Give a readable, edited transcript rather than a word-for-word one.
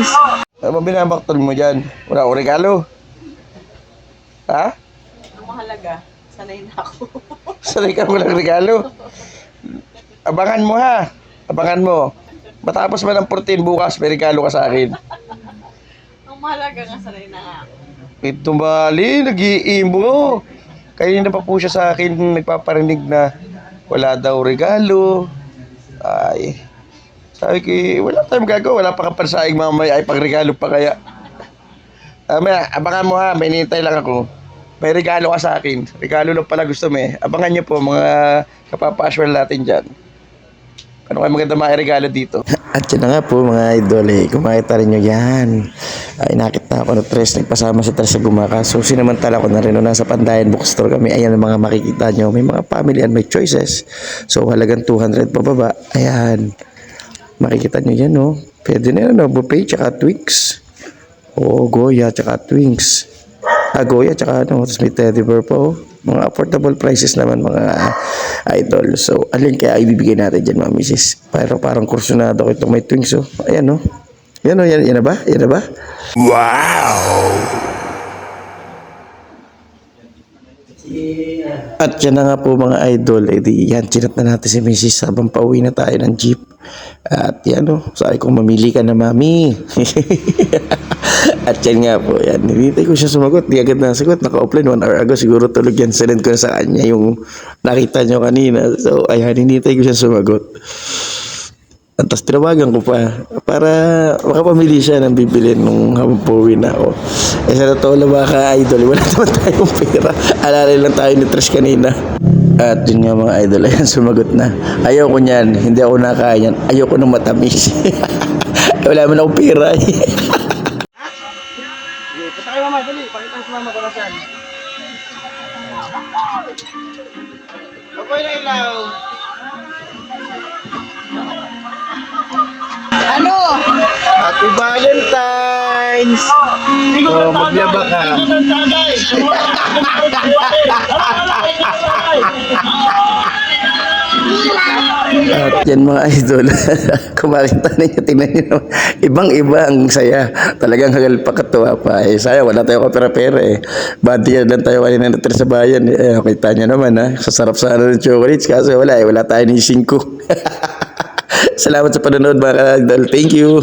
Valentine's? Ano ba binabaktol mo dyan? Wala akong regalo. Ha? Ang mahalaga, sanay na ako. Sanay ka mo ng regalo. Abangan mo ha. Abangan mo. Matapos man ang 14 bukas, may regalo ka sa akin. Ang mahalaga nga, sanay na nga ako. Ito bali, nag-iimo. Kanina pa po siya sa akin nagpaparinig na wala daw regalo. Ay, sabi ko, wala tayong gagawa. Wala pa kapansaing mamaya ay pagregalo pa kaya. Maya, abangan mo ha, may nintay lang ako. May regalo ka sa akin. Regalo lang pala gusto mo eh. Abangan niyo po mga kapapaswal natin dyan. Ano kayo maganda mga regalo dito? At yun na nga po mga idol eh. Kung makita rin nyo yan. Ay nakita ako na Tres. Nagpasama si Tres sa Gumaka. So sinamantala ko na rin. No, nasa Pandayan Bookstore kami. Ayan ang mga makikita nyo. May mga family and may choices. So halagang 200 pababa. Ayan. Makikita nyo yan no. Pwede na yan no. Buffet tsaka Twix. O Goya tsaka Twinks. Goya tsaka ano. Tapos may teddy bear pa oh. Mga affordable prices naman mga idol. So, alin kaya ibibigay natin dyan mga misis? Pero parang kursunado ko itong may Twinks oh. Ayan oh. Yan oh, yan na ba? Yan na ba? Wow! At yan na nga po mga idol. Eh, di, yan, chinat na natin si misis habang pauwi na tayo ng jeep. At yan oh, sabi kong mamili ka na mami. At yan nga po, yan. Hinintay ko siya sumagot. Di agad na sagot. Naka-offline 1 hour ago. Siguro tulog yan. Sinend ko na sa kanya yung nakita nyo kanina. So, ayan. Hinintay ko siya sumagot. At tapos tinawagan ko pa para makapamili siya ng bibilin nung habang pauwi na ako. Eh sa totoo lang mga ka-idol, wala naman tayong pera. Alalay lang tayo ni Trish kanina. At yun nga mga idol, ayan sumagot na. Ayaw ko niyan. Hindi ako nakain yan. Ayaw ko ng matamis. Wala man akong pera eh. Punta kayo mama, dali. Pakita sa mama kung nasaan. Apoy na ilaw. Ano? Happy Valentine's! Oh, maglaba ka. At yan mga idol, kung makita ninyo, tingnan nyo naman, ibang-iba ang saya. Talagang hagal pa katuwa pa. Eh, saya, wala tayo kapera-pera eh. Bati yan lang tayo kanina natin sa bayan. Eh, kita nyo naman ha, sasarap sa ano ng chocolates. Kaso wala eh, wala tayo ni 5. Salamat sa panonood mga idol. Thank you.